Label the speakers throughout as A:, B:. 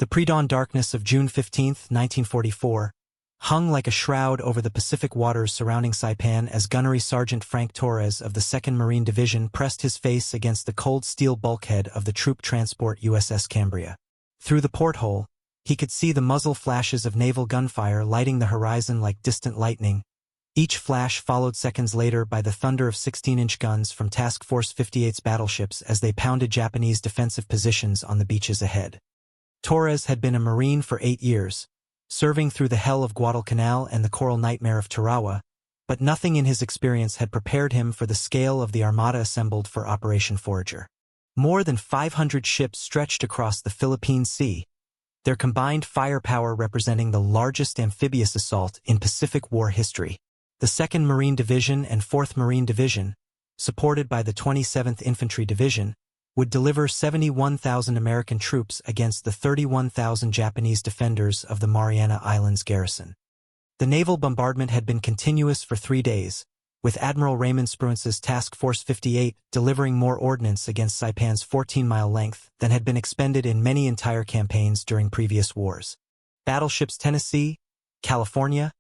A: The pre-dawn darkness of June 15, 1944, hung like a shroud over the Pacific waters surrounding Saipan as Gunnery Sergeant Frank Torres of the 2nd Marine Division pressed his face against the cold steel bulkhead of the troop transport USS Cambria. Through the porthole, he could see the muzzle flashes of naval gunfire lighting the horizon like distant lightning, each flash followed seconds later by the thunder of 16-inch guns from Task Force 58's battleships as they pounded Japanese defensive positions on the beaches ahead. Torres had been a Marine for 8 years, serving through the hell of Guadalcanal and the coral nightmare of Tarawa, but nothing in his experience had prepared him for the scale of the armada assembled for Operation Forager. More than 500 ships stretched across the Philippine Sea, their combined firepower representing the largest amphibious assault in Pacific War history. The 2nd Marine Division and 4th Marine Division, supported by the 27th Infantry Division, would deliver 71,000 American troops against the 31,000 Japanese defenders of the Mariana Islands garrison. The naval bombardment had been continuous for 3 days, with Admiral Raymond Spruance's Task Force 58 delivering more ordnance against Saipan's 14-mile length than had been expended in many entire campaigns during previous wars. Battleships Tennessee, California,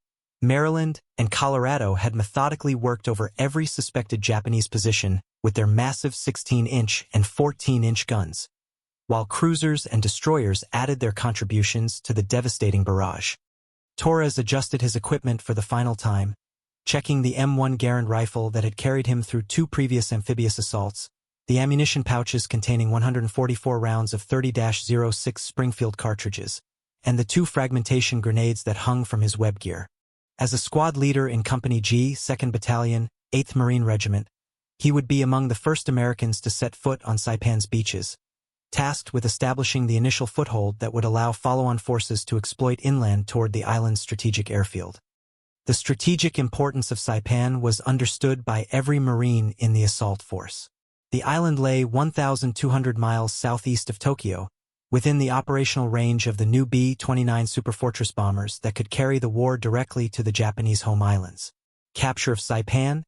A: Maryland, and Colorado had methodically worked over every suspected Japanese position with their massive 16-inch and 14-inch guns, while cruisers and destroyers added their contributions to the devastating barrage. Torres adjusted his equipment for the final time, checking the M1 Garand rifle that had carried him through 2 previous amphibious assaults, the ammunition pouches containing 144 rounds of 30-06 Springfield cartridges, and the 2 fragmentation grenades that hung from his web gear. As a squad leader in Company G, 2nd Battalion, 8th Marine Regiment, he would be among the first Americans to set foot on Saipan's beaches, tasked with establishing the initial foothold that would allow follow-on forces to exploit inland toward the island's strategic airfield. The strategic importance of Saipan was understood by every Marine in the assault force. The island lay 1,200 miles southeast of Tokyo, within the operational range of the new B-29 Superfortress bombers that could carry the war directly to the Japanese home islands. Capture of Saipan,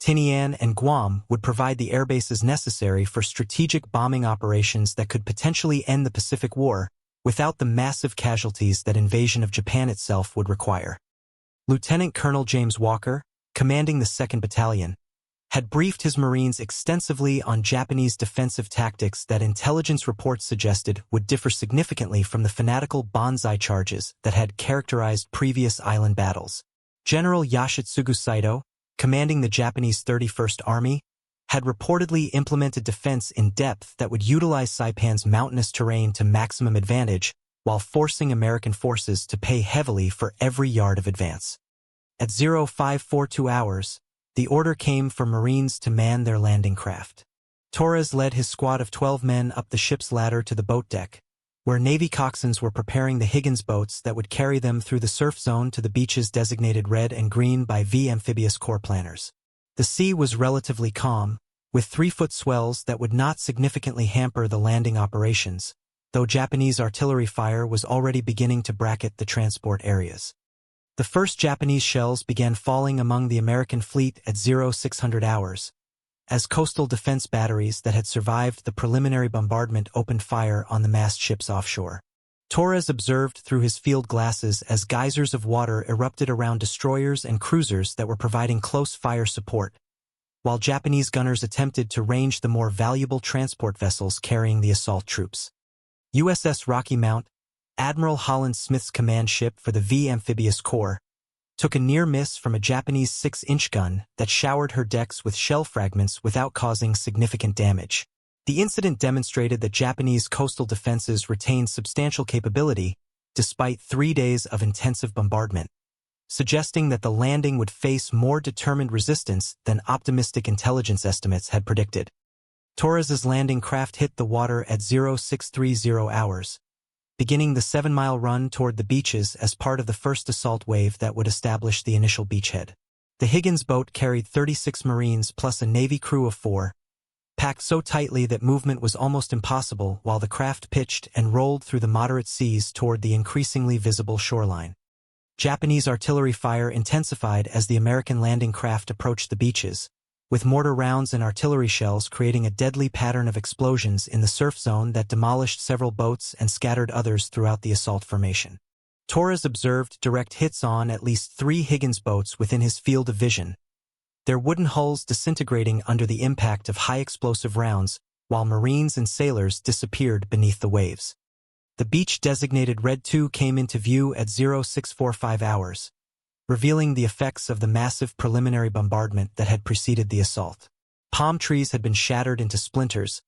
A: Tinian, and Guam would provide the airbases necessary for strategic bombing operations that could potentially end the Pacific War without the massive casualties that invasion of Japan itself would require. Lieutenant Colonel James Walker, commanding the 2nd Battalion, had briefed his Marines extensively on Japanese defensive tactics that intelligence reports suggested would differ significantly from the fanatical banzai charges that had characterized previous island battles. General Yoshitsugu Saito, commanding the Japanese 31st Army, had reportedly implemented defense in depth that would utilize Saipan's mountainous terrain to maximum advantage while forcing American forces to pay heavily for every yard of advance. At 0542 hours, the order came for Marines to man their landing craft. Torres led his squad of 12 men up the ship's ladder to the boat deck, where Navy coxswains were preparing the Higgins boats that would carry them through the surf zone to the beaches designated red and green by V amphibious corps planners. The sea was relatively calm, with 3-foot swells that would not significantly hamper the landing operations, though Japanese artillery fire was already beginning to bracket the transport areas. The first Japanese shells began falling among the American fleet at 0600 hours, as coastal defense batteries that had survived the preliminary bombardment opened fire on the massed ships offshore. Torres observed through his field glasses as geysers of water erupted around destroyers and cruisers that were providing close fire support, while Japanese gunners attempted to range the more valuable transport vessels carrying the assault troops. USS Rocky Mount, Admiral Holland Smith's command ship for the V amphibious corps, took a near miss from a Japanese 6-inch gun that showered her decks with shell fragments without causing significant damage. The incident demonstrated that Japanese coastal defenses retained substantial capability despite 3 days of intensive bombardment, suggesting that the landing would face more determined resistance than optimistic intelligence estimates had predicted. Torres's landing craft hit the water at 0630 hours, beginning the 7-mile run toward the beaches as part of the first assault wave that would establish the initial beachhead. The Higgins boat carried 36 Marines plus a Navy crew of 4, packed so tightly that movement was almost impossible while the craft pitched and rolled through the moderate seas toward the increasingly visible shoreline. Japanese artillery fire intensified as the American landing craft approached the beaches, with mortar rounds and artillery shells creating a deadly pattern of explosions in the surf zone that demolished several boats and scattered others throughout the assault formation. Torres observed direct hits on at least 3 Higgins boats within his field of vision, their wooden hulls disintegrating under the impact of high-explosive rounds, while Marines and sailors disappeared beneath the waves. The beach designated Red 2 came into view at 0645 hours, revealing the effects of the massive preliminary bombardment that had preceded the assault. Palm trees had been shattered into splinters,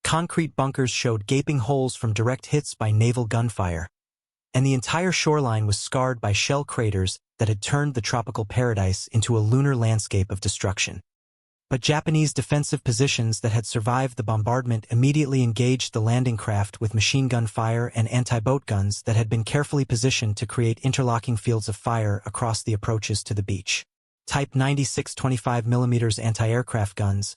A: concrete bunkers showed gaping holes from direct hits by naval gunfire, and the entire shoreline was scarred by shell craters that had turned the tropical paradise into a lunar landscape of destruction. But Japanese defensive positions that had survived the bombardment immediately engaged the landing craft with machine gun fire and anti-boat guns that had been carefully positioned to create interlocking fields of fire across the approaches to the beach. Type 96 25mm anti-aircraft guns,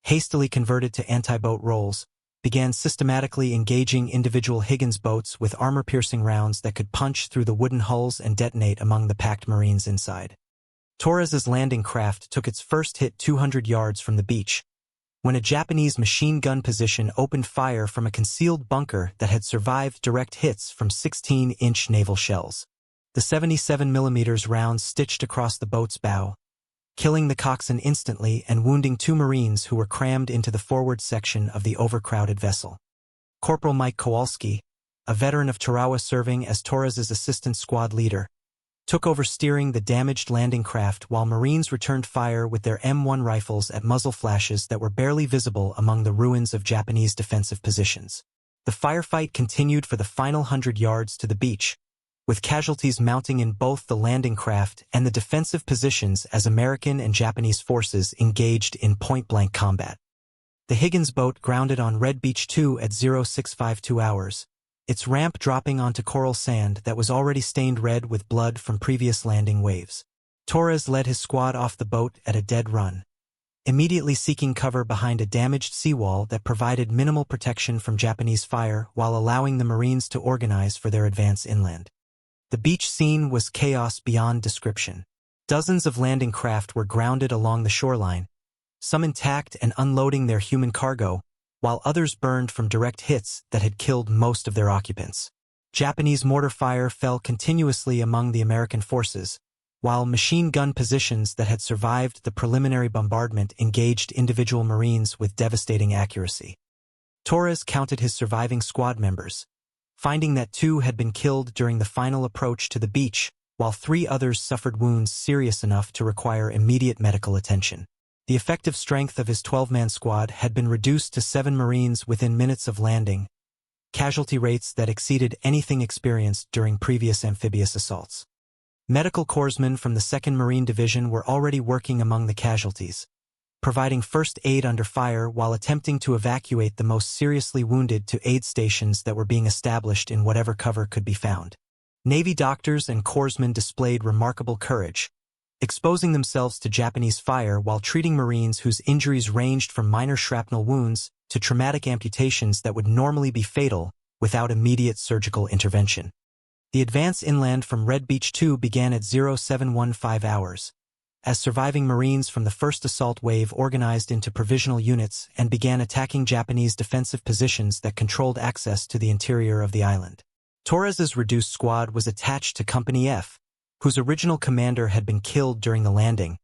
A: hastily converted to anti-boat roles, began systematically engaging individual Higgins boats with armor-piercing rounds that could punch through the wooden hulls and detonate among the packed Marines inside. Torres's landing craft took its first hit 200 yards from the beach, when a Japanese machine gun position opened fire from a concealed bunker that had survived direct hits from 16-inch naval shells. The 77mm rounds stitched across the boat's bow, killing the coxswain instantly and wounding 2 Marines who were crammed into the forward section of the overcrowded vessel. Corporal Mike Kowalski, a veteran of Tarawa serving as Torres's assistant squad leader, took over steering the damaged landing craft while Marines returned fire with their M1 rifles at muzzle flashes that were barely visible among the ruins of Japanese defensive positions. The firefight continued for the final 100 yards to the beach, with casualties mounting in both the landing craft and the defensive positions as American and Japanese forces engaged in point-blank combat. The Higgins boat grounded on Red Beach 2 at 0652 hours, its ramp dropping onto coral sand that was already stained red with blood from previous landing waves. Torres led his squad off the boat at a dead run, immediately seeking cover behind a damaged seawall that provided minimal protection from Japanese fire while allowing the Marines to organize for their advance inland. The beach scene was chaos beyond description. Dozens of landing craft were grounded along the shoreline, some intact and unloading their human cargo, while others burned from direct hits that had killed most of their occupants. Japanese mortar fire fell continuously among the American forces, while machine gun positions that had survived the preliminary bombardment engaged individual Marines with devastating accuracy. Torres counted his surviving squad members, finding that 2 had been killed during the final approach to the beach, while 3 others suffered wounds serious enough to require immediate medical attention. The effective strength of his 12-man squad had been reduced to 7 Marines within minutes of landing, casualty rates that exceeded anything experienced during previous amphibious assaults. Medical corpsmen from the 2nd Marine Division were already working among the casualties, providing first aid under fire while attempting to evacuate the most seriously wounded to aid stations that were being established in whatever cover could be found. Navy doctors and corpsmen displayed remarkable courage, exposing themselves to Japanese fire while treating Marines whose injuries ranged from minor shrapnel wounds to traumatic amputations that would normally be fatal without immediate surgical intervention. The advance inland from Red Beach 2 began at 0715 hours, as surviving Marines from the first assault wave organized into provisional units and began attacking Japanese defensive positions that controlled access to the interior of the island. Torres's reduced squad was attached to Company F, whose original commander had been killed during the landing,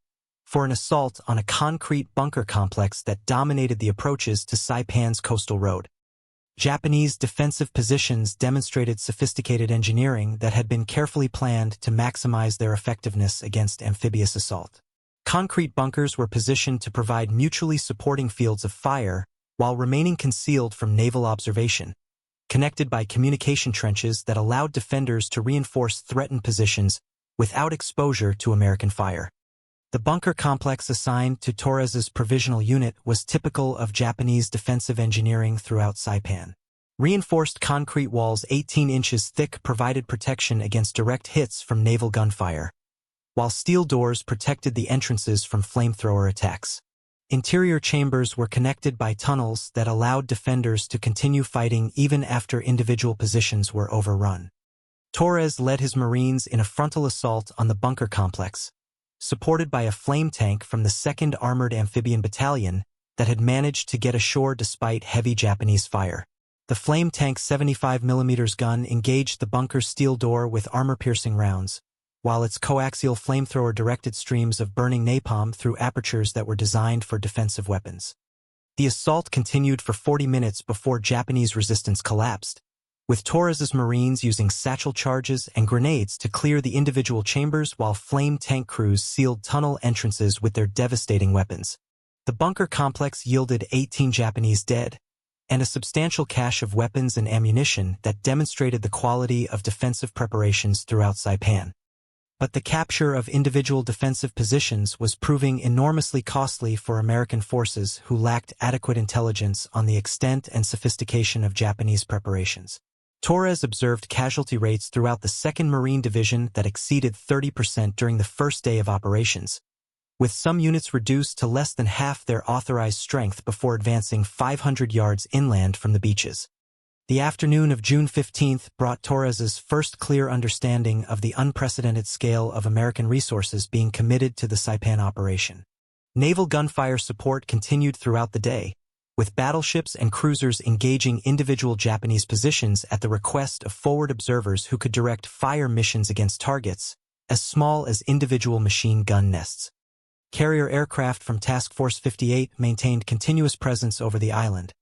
A: for an assault on a concrete bunker complex that dominated the approaches to Saipan's coastal road. Japanese defensive positions demonstrated sophisticated engineering that had been carefully planned to maximize their effectiveness against amphibious assault. Concrete bunkers were positioned to provide mutually supporting fields of fire while remaining concealed from naval observation, connected by communication trenches that allowed defenders to reinforce threatened positions without exposure to American fire. The bunker complex assigned to Torres's provisional unit was typical of Japanese defensive engineering throughout Saipan. Reinforced concrete walls 18 inches thick provided protection against direct hits from naval gunfire, while steel doors protected the entrances from flamethrower attacks. Interior chambers were connected by tunnels that allowed defenders to continue fighting even after individual positions were overrun. Torres led his Marines in a frontal assault on the bunker complex, supported by a flame tank from the 2nd Armored Amphibian Battalion that had managed to get ashore despite heavy Japanese fire. The flame tank's 75mm gun engaged the bunker's steel door with armor-piercing rounds, while its coaxial flamethrower directed streams of burning napalm through apertures that were designed for defensive weapons. The assault continued for 40 minutes before Japanese resistance collapsed, with Torres's Marines using satchel charges and grenades to clear the individual chambers while flame tank crews sealed tunnel entrances with their devastating weapons. The bunker complex yielded 18 Japanese dead, and a substantial cache of weapons and ammunition that demonstrated the quality of defensive preparations throughout Saipan. But the capture of individual defensive positions was proving enormously costly for American forces who lacked adequate intelligence on the extent and sophistication of Japanese preparations. Torres observed casualty rates throughout the 2nd Marine Division that exceeded 30% during the first day of operations, with some units reduced to less than half their authorized strength before advancing 500 yards inland from the beaches. The afternoon of June 15th brought Torres's first clear understanding of the unprecedented scale of American resources being committed to the Saipan operation. Naval gunfire support continued throughout the day, with battleships and cruisers engaging individual Japanese positions at the request of forward observers who could direct fire missions against targets as small as individual machine gun nests. Carrier aircraft from Task Force 58 maintained continuous presence over the island,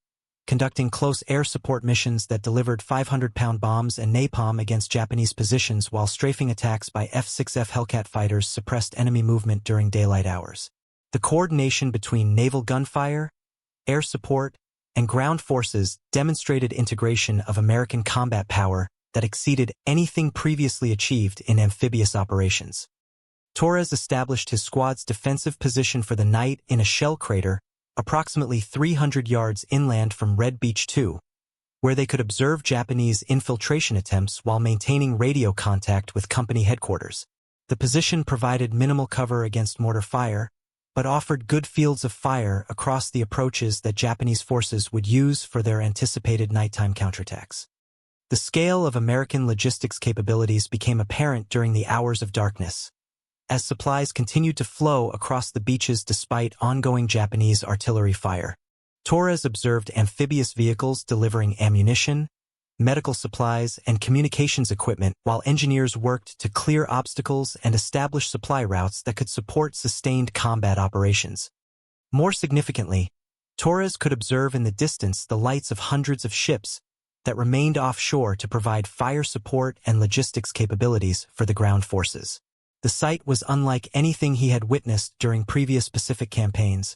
A: conducting close air support missions that delivered 500-pound bombs and napalm against Japanese positions while strafing attacks by F-6F Hellcat fighters suppressed enemy movement during daylight hours. The coordination between naval gunfire, air support, and ground forces demonstrated integration of American combat power that exceeded anything previously achieved in amphibious operations. Torres established his squad's defensive position for the night in a shell crater approximately 300 yards inland from Red Beach 2, where they could observe Japanese infiltration attempts while maintaining radio contact with company headquarters. The position provided minimal cover against mortar fire, but offered good fields of fire across the approaches that Japanese forces would use for their anticipated nighttime counterattacks. The scale of American logistics capabilities became apparent during the hours of darkness, as supplies continued to flow across the beaches despite ongoing Japanese artillery fire. Torres observed amphibious vehicles delivering ammunition, medical supplies, and communications equipment while engineers worked to clear obstacles and establish supply routes that could support sustained combat operations. More significantly, Torres could observe in the distance the lights of hundreds of ships that remained offshore to provide fire support and logistics capabilities for the ground forces. The sight was unlike anything he had witnessed during previous Pacific campaigns,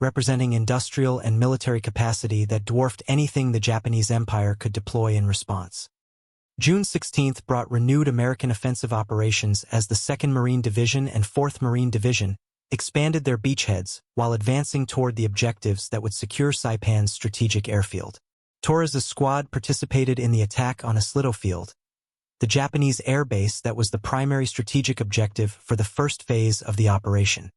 A: representing industrial and military capacity that dwarfed anything the Japanese Empire could deploy in response. June 16th brought renewed American offensive operations as the 2nd Marine Division and 4th Marine Division expanded their beachheads while advancing toward the objectives that would secure Saipan's strategic airfield. Torres' squad participated in the attack on Islito Field, the Japanese air base that was the primary strategic objective for the first phase of the operation.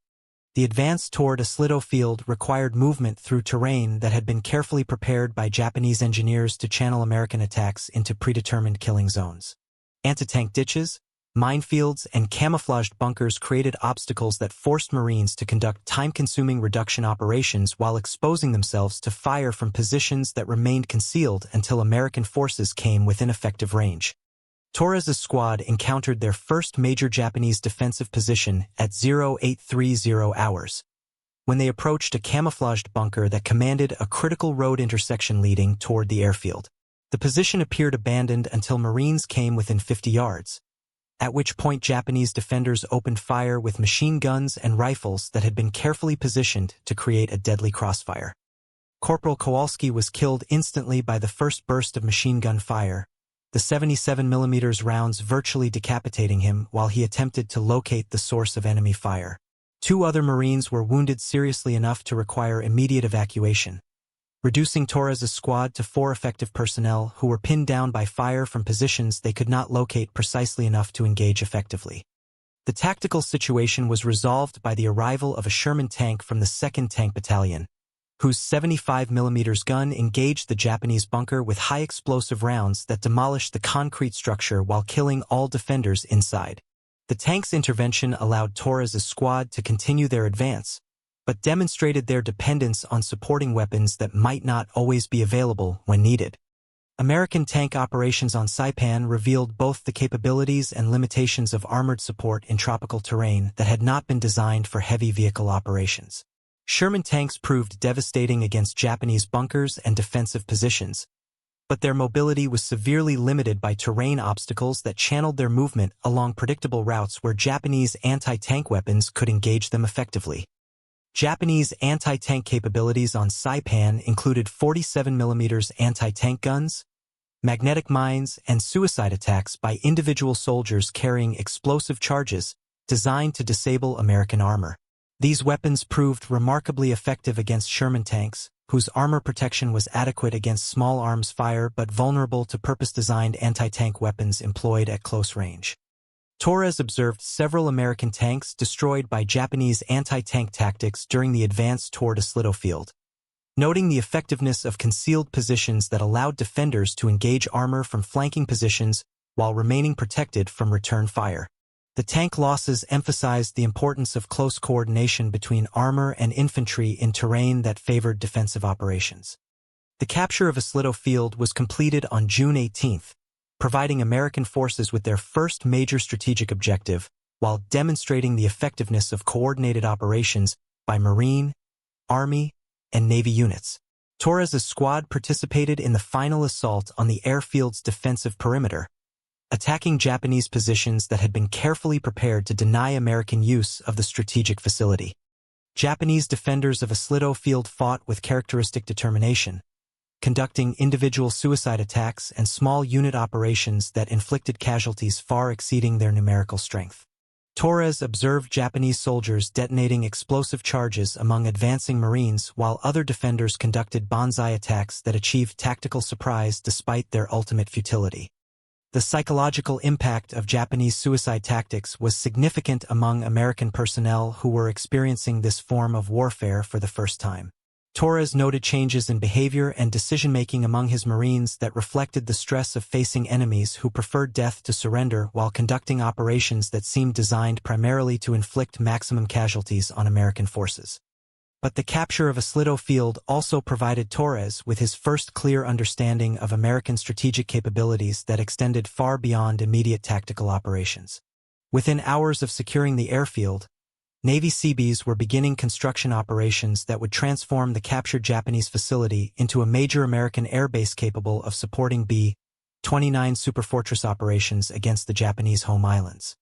A: The advance toward Islito Field required movement through terrain that had been carefully prepared by Japanese engineers to channel American attacks into predetermined killing zones. Anti-tank ditches, minefields, and camouflaged bunkers created obstacles that forced Marines to conduct time-consuming reduction operations while exposing themselves to fire from positions that remained concealed until American forces came within effective range. Torres' squad encountered their first major Japanese defensive position at 0830 hours, when they approached a camouflaged bunker that commanded a critical road intersection leading toward the airfield. The position appeared abandoned until Marines came within 50 yards, at which point Japanese defenders opened fire with machine guns and rifles that had been carefully positioned to create a deadly crossfire. Corporal Kowalski was killed instantly by the first burst of machine gun fire, the 77mm rounds virtually decapitating him while he attempted to locate the source of enemy fire. 2 other Marines were wounded seriously enough to require immediate evacuation, reducing Torres' squad to 4 effective personnel who were pinned down by fire from positions they could not locate precisely enough to engage effectively. The tactical situation was resolved by the arrival of a Sherman tank from the 2nd Tank Battalion, whose 75mm gun engaged the Japanese bunker with high explosive rounds that demolished the concrete structure while killing all defenders inside. The tank's intervention allowed Torres' squad to continue their advance, but demonstrated their dependence on supporting weapons that might not always be available when needed. American tank operations on Saipan revealed both the capabilities and limitations of armored support in tropical terrain that had not been designed for heavy vehicle operations. Sherman tanks proved devastating against Japanese bunkers and defensive positions, but their mobility was severely limited by terrain obstacles that channeled their movement along predictable routes where Japanese anti-tank weapons could engage them effectively. Japanese anti-tank capabilities on Saipan included 47mm anti-tank guns, magnetic mines, and suicide attacks by individual soldiers carrying explosive charges designed to disable American armor. These weapons proved remarkably effective against Sherman tanks, whose armor protection was adequate against small arms fire but vulnerable to purpose-designed anti-tank weapons employed at close range. Torres observed several American tanks destroyed by Japanese anti-tank tactics during the advance toward a Slido field, noting the effectiveness of concealed positions that allowed defenders to engage armor from flanking positions while remaining protected from return fire. The tank losses emphasized the importance of close coordination between armor and infantry in terrain that favored defensive operations. The capture of a Slido field was completed on June 18, providing American forces with their first major strategic objective, while demonstrating the effectiveness of coordinated operations by Marine, Army, and Navy units. Torres' squad participated in the final assault on the airfield's defensive perimeter, attacking Japanese positions that had been carefully prepared to deny American use of the strategic facility. Japanese defenders of a Slido field fought with characteristic determination, conducting individual suicide attacks and small unit operations that inflicted casualties far exceeding their numerical strength. Torres observed Japanese soldiers detonating explosive charges among advancing Marines while other defenders conducted banzai attacks that achieved tactical surprise despite their ultimate futility. The psychological impact of Japanese suicide tactics was significant among American personnel who were experiencing this form of warfare for the first time. Torres noted changes in behavior and decision-making among his Marines that reflected the stress of facing enemies who preferred death to surrender while conducting operations that seemed designed primarily to inflict maximum casualties on American forces. But the capture of a Slido field also provided Torres with his first clear understanding of American strategic capabilities that extended far beyond immediate tactical operations. Within hours of securing the airfield, Navy Seabees were beginning construction operations that would transform the captured Japanese facility into a major American airbase capable of supporting B-29 superfortress operations against the Japanese home islands.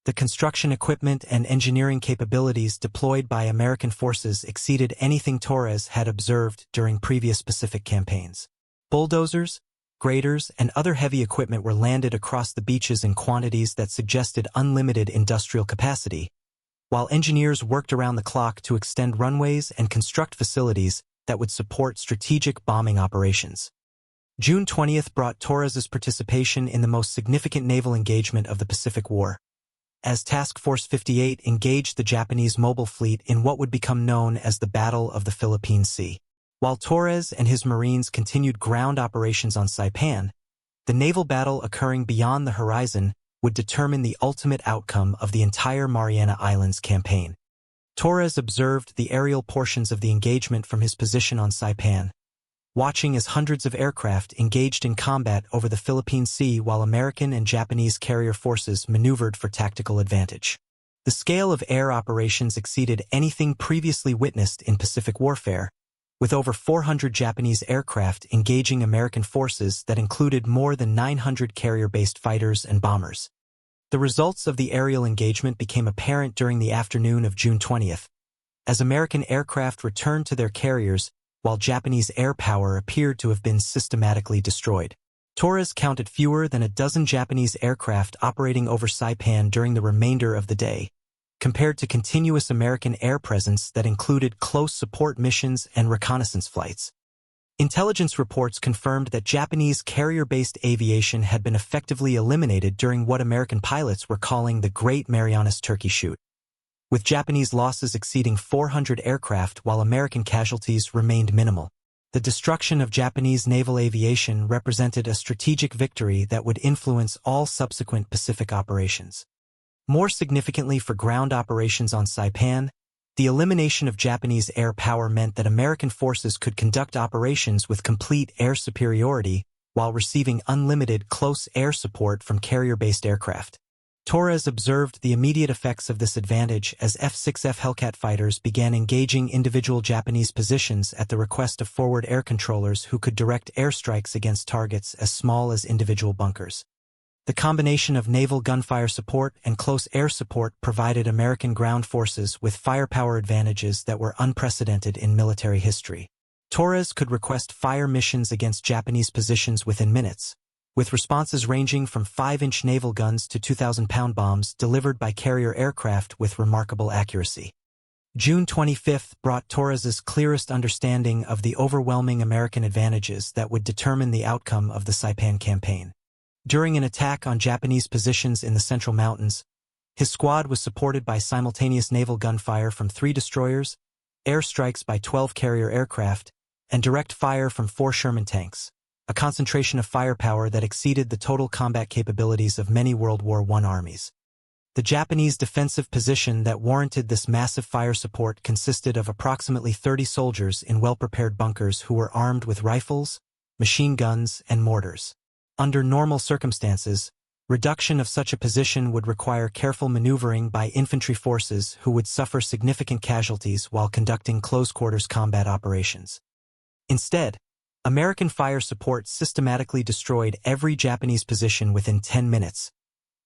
A: The construction equipment and engineering capabilities deployed by American forces exceeded anything Torres had observed during previous Pacific campaigns. Bulldozers, graders, and other heavy equipment were landed across the beaches in quantities that suggested unlimited industrial capacity, while engineers worked around the clock to extend runways and construct facilities that would support strategic bombing operations. June 20th brought Torres' participation in the most significant naval engagement of the Pacific War, as Task Force 58 engaged the Japanese mobile fleet in what would become known as the Battle of the Philippine Sea. While Torres and his Marines continued ground operations on Saipan, the naval battle occurring beyond the horizon would determine the ultimate outcome of the entire Mariana Islands campaign. Torres observed the aerial portions of the engagement from his position on Saipan, watching as hundreds of aircraft engaged in combat over the Philippine Sea while American and Japanese carrier forces maneuvered for tactical advantage. The scale of air operations exceeded anything previously witnessed in Pacific warfare, with over 400 Japanese aircraft engaging American forces that included more than 900 carrier-based fighters and bombers. The results of the aerial engagement became apparent during the afternoon of June 20th, as American aircraft returned to their carriers while Japanese air power appeared to have been systematically destroyed. Torres counted fewer than a dozen Japanese aircraft operating over Saipan during the remainder of the day, compared to continuous American air presence that included close support missions and reconnaissance flights. Intelligence reports confirmed that Japanese carrier-based aviation had been effectively eliminated during what American pilots were calling the Great Marianas Turkey Shoot, with Japanese losses exceeding 400 aircraft while American casualties remained minimal. The destruction of Japanese naval aviation represented a strategic victory that would influence all subsequent Pacific operations. More significantly for ground operations on Saipan, the elimination of Japanese air power meant that American forces could conduct operations with complete air superiority while receiving unlimited close air support from carrier-based aircraft. Torres observed the immediate effects of this advantage as F-6F Hellcat fighters began engaging individual Japanese positions at the request of forward air controllers who could direct airstrikes against targets as small as individual bunkers. The combination of naval gunfire support and close air support provided American ground forces with firepower advantages that were unprecedented in military history. Torres could request fire missions against Japanese positions within minutes, with responses ranging from 5-inch naval guns to 2,000-pound bombs delivered by carrier aircraft with remarkable accuracy. June 25 brought Torres's clearest understanding of the overwhelming American advantages that would determine the outcome of the Saipan campaign. During an attack on Japanese positions in the Central Mountains, his squad was supported by simultaneous naval gunfire from 3 destroyers, airstrikes by 12 carrier aircraft, and direct fire from 4 Sherman tanks, a concentration of firepower that exceeded the total combat capabilities of many World War I armies. The Japanese defensive position that warranted this massive fire support consisted of approximately 30 soldiers in well-prepared bunkers who were armed with rifles, machine guns, and mortars. Under normal circumstances, reduction of such a position would require careful maneuvering by infantry forces who would suffer significant casualties while conducting close-quarters combat operations. Instead, American fire support systematically destroyed every Japanese position within 10 minutes,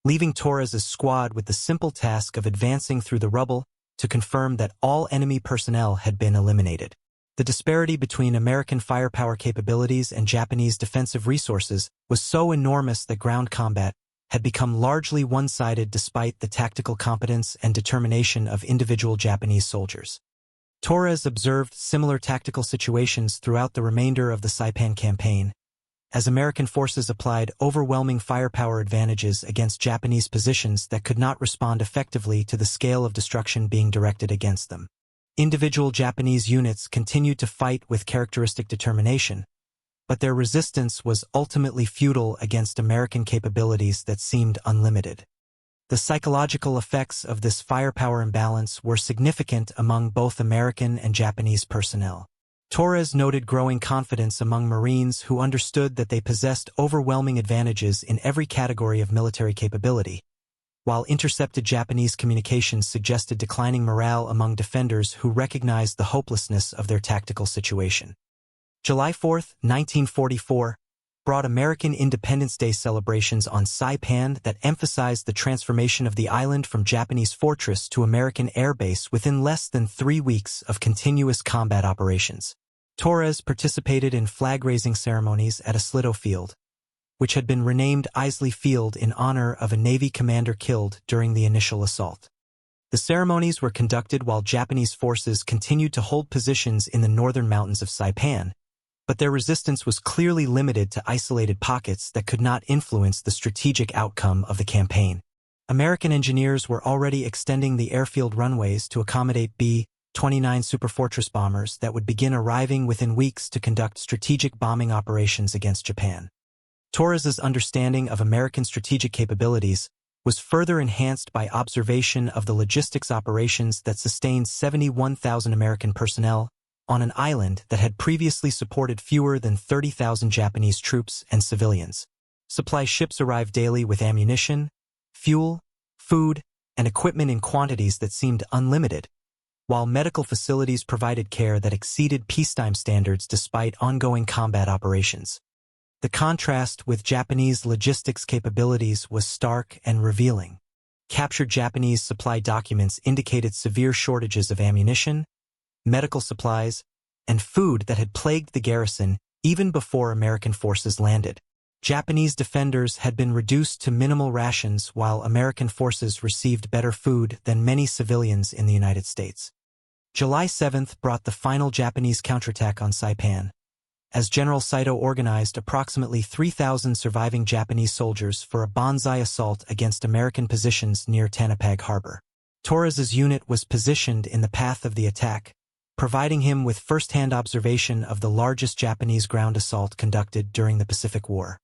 A: leaving Torres's squad with the simple task of advancing through the rubble to confirm that all enemy personnel had been eliminated. The disparity between American firepower capabilities and Japanese defensive resources was so enormous that ground combat had become largely one-sided despite the tactical competence and determination of individual Japanese soldiers. Torres observed similar tactical situations throughout the remainder of the Saipan campaign, as American forces applied overwhelming firepower advantages against Japanese positions that could not respond effectively to the scale of destruction being directed against them. Individual Japanese units continued to fight with characteristic determination, but their resistance was ultimately futile against American capabilities that seemed unlimited. The psychological effects of this firepower imbalance were significant among both American and Japanese personnel. Torres noted growing confidence among Marines who understood that they possessed overwhelming advantages in every category of military capability, while intercepted Japanese communications suggested declining morale among defenders who recognized the hopelessness of their tactical situation. July 4, 1944, brought American Independence Day celebrations on Saipan that emphasized the transformation of the island from Japanese fortress to American airbase within less than 3 weeks of continuous combat operations. Torres participated in flag-raising ceremonies at Islito Field, which had been renamed Isley Field in honor of a Navy commander killed during the initial assault. The ceremonies were conducted while Japanese forces continued to hold positions in the northern mountains of Saipan, but their resistance was clearly limited to isolated pockets that could not influence the strategic outcome of the campaign. American engineers were already extending the airfield runways to accommodate B-29 Superfortress bombers that would begin arriving within weeks to conduct strategic bombing operations against Japan. Torres's understanding of American strategic capabilities was further enhanced by observation of the logistics operations that sustained 71,000 American personnel on an island that had previously supported fewer than 30,000 Japanese troops and civilians. Supply ships arrived daily with ammunition, fuel, food, and equipment in quantities that seemed unlimited, while medical facilities provided care that exceeded peacetime standards despite ongoing combat operations. The contrast with Japanese logistics capabilities was stark and revealing. Captured Japanese supply documents indicated severe shortages of ammunition, medical supplies, and food that had plagued the garrison even before American forces landed. Japanese defenders had been reduced to minimal rations while American forces received better food than many civilians in the United States. July 7th brought the final Japanese counterattack on Saipan, as General Saito organized approximately 3,000 surviving Japanese soldiers for a banzai assault against American positions near Tanapag Harbor. Torres's unit was positioned in the path of the attack, providing him with first-hand observation of the largest Japanese ground assault conducted during the Pacific War.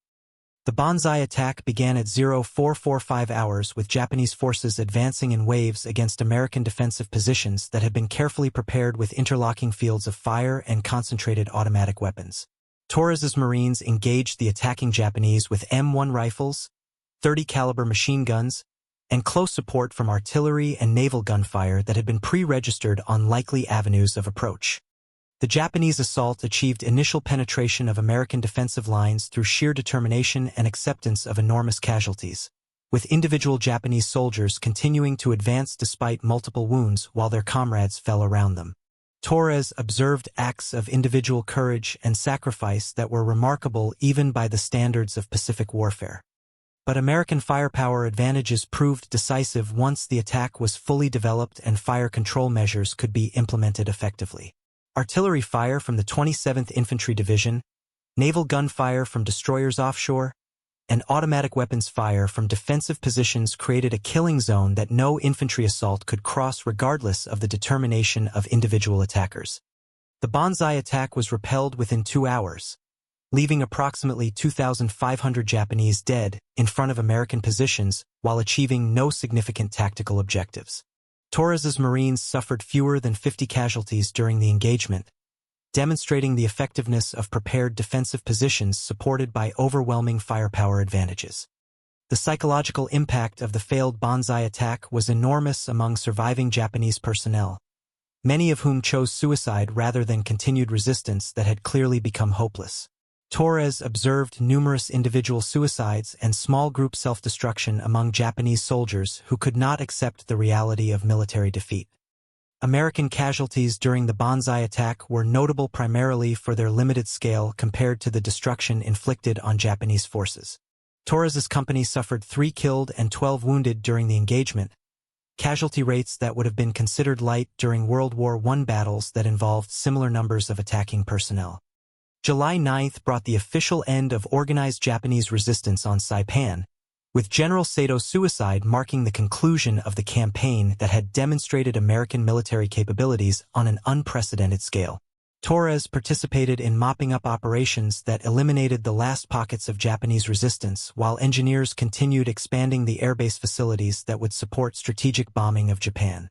A: The Banzai attack began at 0445 hours with Japanese forces advancing in waves against American defensive positions that had been carefully prepared with interlocking fields of fire and concentrated automatic weapons. Torres's Marines engaged the attacking Japanese with M1 rifles, 30 caliber machine guns, and close support from artillery and naval gunfire that had been pre-registered on likely avenues of approach. The Japanese assault achieved initial penetration of American defensive lines through sheer determination and acceptance of enormous casualties, with individual Japanese soldiers continuing to advance despite multiple wounds while their comrades fell around them. Torres observed acts of individual courage and sacrifice that were remarkable even by the standards of Pacific warfare. But American firepower advantages proved decisive once the attack was fully developed and fire control measures could be implemented effectively. Artillery fire from the 27th Infantry Division, naval gunfire from destroyers offshore, and automatic weapons fire from defensive positions created a killing zone that no infantry assault could cross regardless of the determination of individual attackers. The Banzai attack was repelled within 2 hours, leaving approximately 2,500 Japanese dead in front of American positions while achieving no significant tactical objectives. Torres's Marines suffered fewer than 50 casualties during the engagement, demonstrating the effectiveness of prepared defensive positions supported by overwhelming firepower advantages. The psychological impact of the failed Banzai attack was enormous among surviving Japanese personnel, many of whom chose suicide rather than continued resistance that had clearly become hopeless. Torres observed numerous individual suicides and small group self-destruction among Japanese soldiers who could not accept the reality of military defeat. American casualties during the Banzai attack were notable primarily for their limited scale compared to the destruction inflicted on Japanese forces. Torres's company suffered 3 killed and 12 wounded during the engagement, casualty rates that would have been considered light during World War I battles that involved similar numbers of attacking personnel. July 9th brought the official end of organized Japanese resistance on Saipan, with General Sato's suicide marking the conclusion of the campaign that had demonstrated American military capabilities on an unprecedented scale. Torres participated in mopping up operations that eliminated the last pockets of Japanese resistance while engineers continued expanding the airbase facilities that would support strategic bombing of Japan.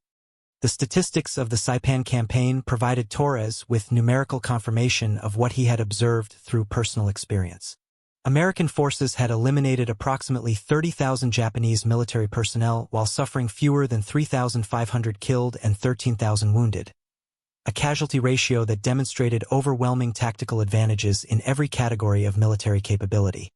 A: The statistics of the Saipan campaign provided Torres with numerical confirmation of what he had observed through personal experience. American forces had eliminated approximately 30,000 Japanese military personnel while suffering fewer than 3,500 killed and 13,000 wounded, a casualty ratio that demonstrated overwhelming tactical advantages in every category of military capability.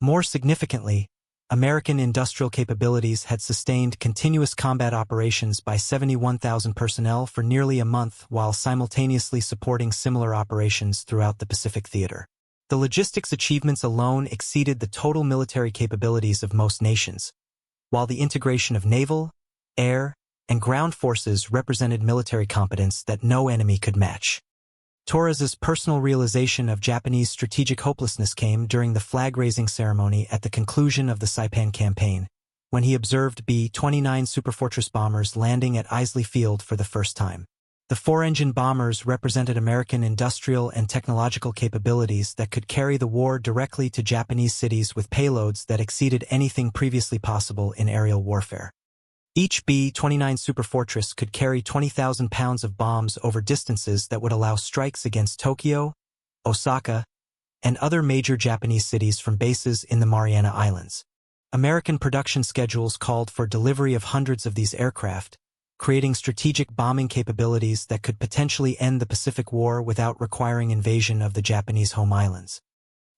A: More significantly, American industrial capabilities had sustained continuous combat operations by 71,000 personnel for nearly a month while simultaneously supporting similar operations throughout the Pacific theater. The logistics achievements alone exceeded the total military capabilities of most nations, while the integration of naval, air, and ground forces represented military competence that no enemy could match. Torres's personal realization of Japanese strategic hopelessness came during the flag-raising ceremony at the conclusion of the Saipan campaign, when he observed B-29 Superfortress bombers landing at Isley Field for the first time. The 4-engine bombers represented American industrial and technological capabilities that could carry the war directly to Japanese cities with payloads that exceeded anything previously possible in aerial warfare. Each B-29 Superfortress could carry 20,000 pounds of bombs over distances that would allow strikes against Tokyo, Osaka, and other major Japanese cities from bases in the Mariana Islands. American production schedules called for delivery of hundreds of these aircraft, creating strategic bombing capabilities that could potentially end the Pacific War without requiring invasion of the Japanese home islands.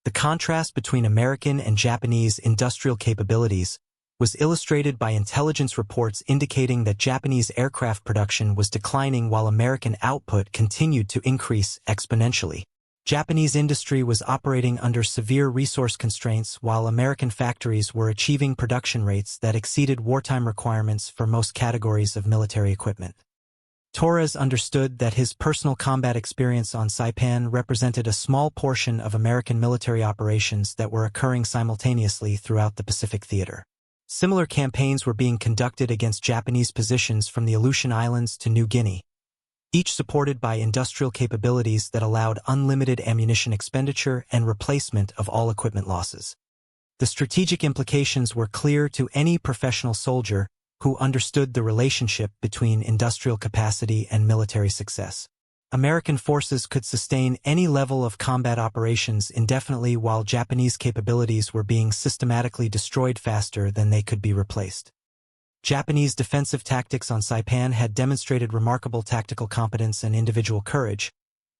A: The contrast between American and Japanese industrial capabilities was illustrated by intelligence reports indicating that Japanese aircraft production was declining while American output continued to increase exponentially. Japanese industry was operating under severe resource constraints while American factories were achieving production rates that exceeded wartime requirements for most categories of military equipment. Torres understood that his personal combat experience on Saipan represented a small portion of American military operations that were occurring simultaneously throughout the Pacific theater. Similar campaigns were being conducted against Japanese positions from the Aleutian Islands to New Guinea, each supported by industrial capabilities that allowed unlimited ammunition expenditure and replacement of all equipment losses. The strategic implications were clear to any professional soldier who understood the relationship between industrial capacity and military success. American forces could sustain any level of combat operations indefinitely while Japanese capabilities were being systematically destroyed faster than they could be replaced. Japanese defensive tactics on Saipan had demonstrated remarkable tactical competence and individual courage,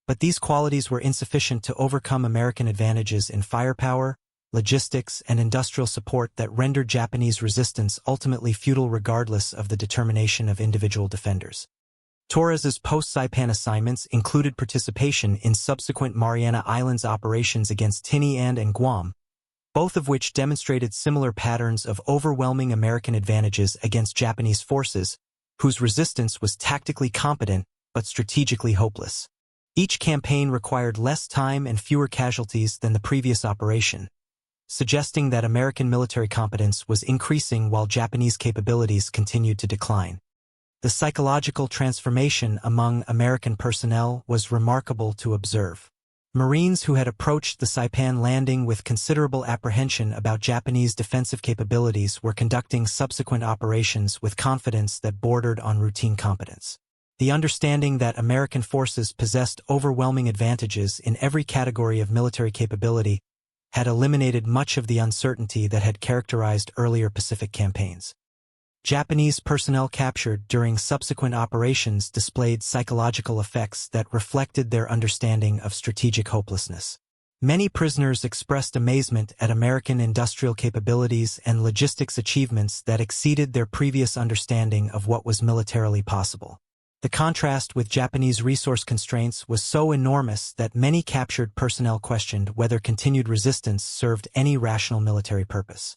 A: but these qualities were insufficient to overcome American advantages in firepower, logistics, and industrial support that rendered Japanese resistance ultimately futile regardless of the determination of individual defenders. Torres's post-Saipan assignments included participation in subsequent Mariana Islands operations against Tinian and Guam, both of which demonstrated similar patterns of overwhelming American advantages against Japanese forces, whose resistance was tactically competent but strategically hopeless. Each campaign required less time and fewer casualties than the previous operation, suggesting that American military competence was increasing while Japanese capabilities continued to decline. The psychological transformation among American personnel was remarkable to observe. Marines who had approached the Saipan landing with considerable apprehension about Japanese defensive capabilities were conducting subsequent operations with confidence that bordered on routine competence. The understanding that American forces possessed overwhelming advantages in every category of military capability had eliminated much of the uncertainty that had characterized earlier Pacific campaigns. Japanese personnel captured during subsequent operations displayed psychological effects that reflected their understanding of strategic hopelessness. Many prisoners expressed amazement at American industrial capabilities and logistics achievements that exceeded their previous understanding of what was militarily possible. The contrast with Japanese resource constraints was so enormous that many captured personnel questioned whether continued resistance served any rational military purpose.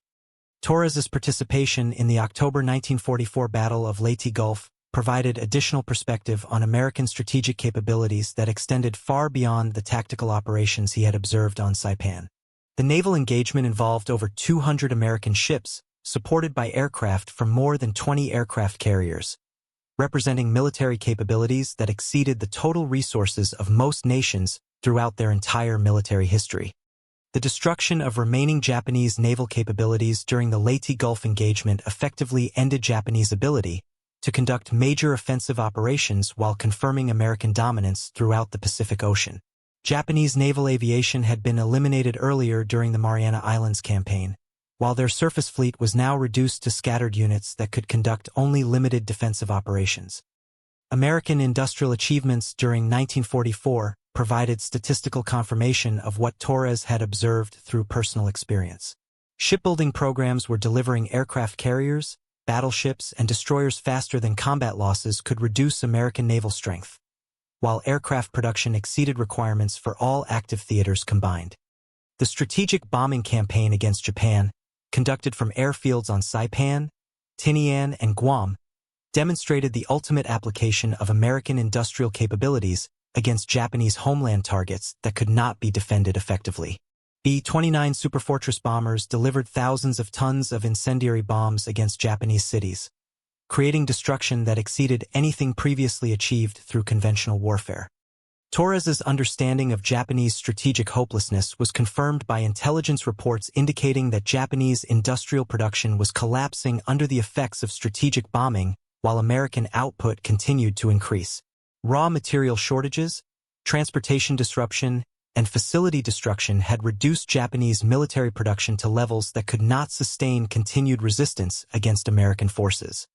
A: Torres's participation in the October 1944 Battle of Leyte Gulf provided additional perspective on American strategic capabilities that extended far beyond the tactical operations he had observed on Saipan. The naval engagement involved over 200 American ships, supported by aircraft from more than 20 aircraft carriers, representing military capabilities that exceeded the total resources of most nations throughout their entire military history. The destruction of remaining Japanese naval capabilities during the Leyte Gulf engagement effectively ended Japanese ability to conduct major offensive operations while confirming American dominance throughout the Pacific Ocean. Japanese naval aviation had been eliminated earlier during the Mariana Islands campaign, while their surface fleet was now reduced to scattered units that could conduct only limited defensive operations. American industrial achievements during 1944 provided statistical confirmation of what Torres had observed through personal experience. Shipbuilding programs were delivering aircraft carriers, battleships, and destroyers faster than combat losses could reduce American naval strength, while aircraft production exceeded requirements for all active theaters combined. The strategic bombing campaign against Japan, conducted from airfields on Saipan, Tinian, and Guam, demonstrated the ultimate application of American industrial capabilities against Japanese homeland targets that could not be defended effectively. B-29 Superfortress bombers delivered thousands of tons of incendiary bombs against Japanese cities, creating destruction that exceeded anything previously achieved through conventional warfare. Torres's understanding of Japanese strategic hopelessness was confirmed by intelligence reports indicating that Japanese industrial production was collapsing under the effects of strategic bombing while American output continued to increase. Raw material shortages, transportation disruption, and facility destruction had reduced Japanese military production to levels that could not sustain continued resistance against American forces.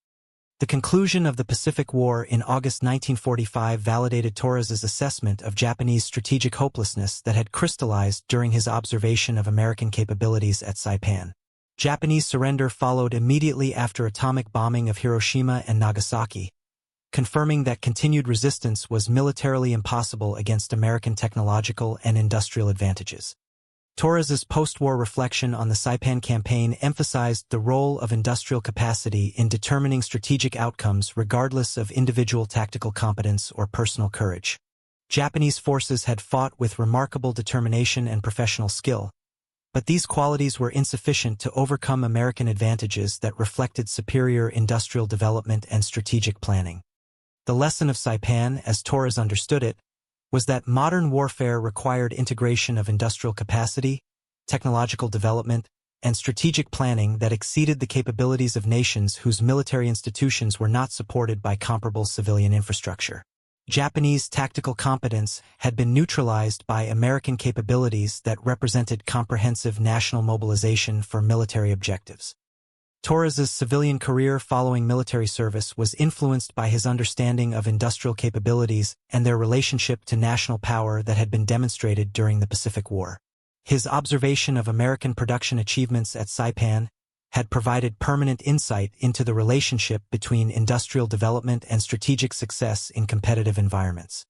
A: The conclusion of the Pacific War in August 1945 validated Torres's assessment of Japanese strategic hopelessness that had crystallized during his observation of American capabilities at Saipan. Japanese surrender followed immediately after atomic bombing of Hiroshima and Nagasaki, confirming that continued resistance was militarily impossible against American technological and industrial advantages. Torres's post-war reflection on the Saipan campaign emphasized the role of industrial capacity in determining strategic outcomes regardless of individual tactical competence or personal courage. Japanese forces had fought with remarkable determination and professional skill, but these qualities were insufficient to overcome American advantages that reflected superior industrial development and strategic planning. The lesson of Saipan, as Torres understood it, was that modern warfare required integration of industrial capacity, technological development, and strategic planning that exceeded the capabilities of nations whose military institutions were not supported by comparable civilian infrastructure. Japanese tactical competence had been neutralized by American capabilities that represented comprehensive national mobilization for military objectives. Torres's civilian career following military service was influenced by his understanding of industrial capabilities and their relationship to national power that had been demonstrated during the Pacific War. His observation of American production achievements at Saipan had provided permanent insight into the relationship between industrial development and strategic success in competitive environments.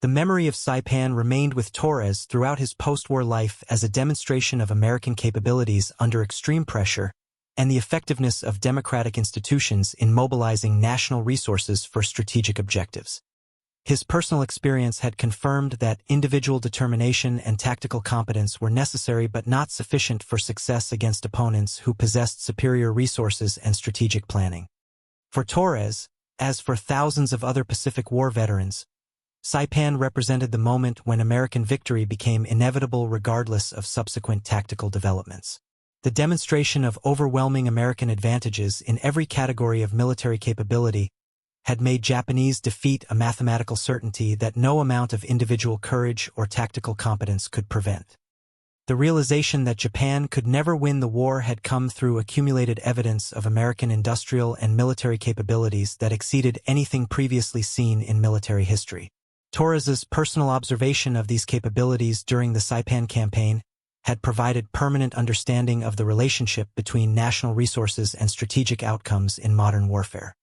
A: The memory of Saipan remained with Torres throughout his post-war life as a demonstration of American capabilities under extreme pressure and the effectiveness of democratic institutions in mobilizing national resources for strategic objectives. His personal experience had confirmed that individual determination and tactical competence were necessary but not sufficient for success against opponents who possessed superior resources and strategic planning. For Torres, as for thousands of other Pacific War veterans, Saipan represented the moment when American victory became inevitable regardless of subsequent tactical developments. The demonstration of overwhelming American advantages in every category of military capability had made Japanese defeat a mathematical certainty that no amount of individual courage or tactical competence could prevent. The realization that Japan could never win the war had come through accumulated evidence of American industrial and military capabilities that exceeded anything previously seen in military history. Torres's personal observation of these capabilities during the Saipan campaign had provided permanent understanding of the relationship between national resources and strategic outcomes in modern warfare.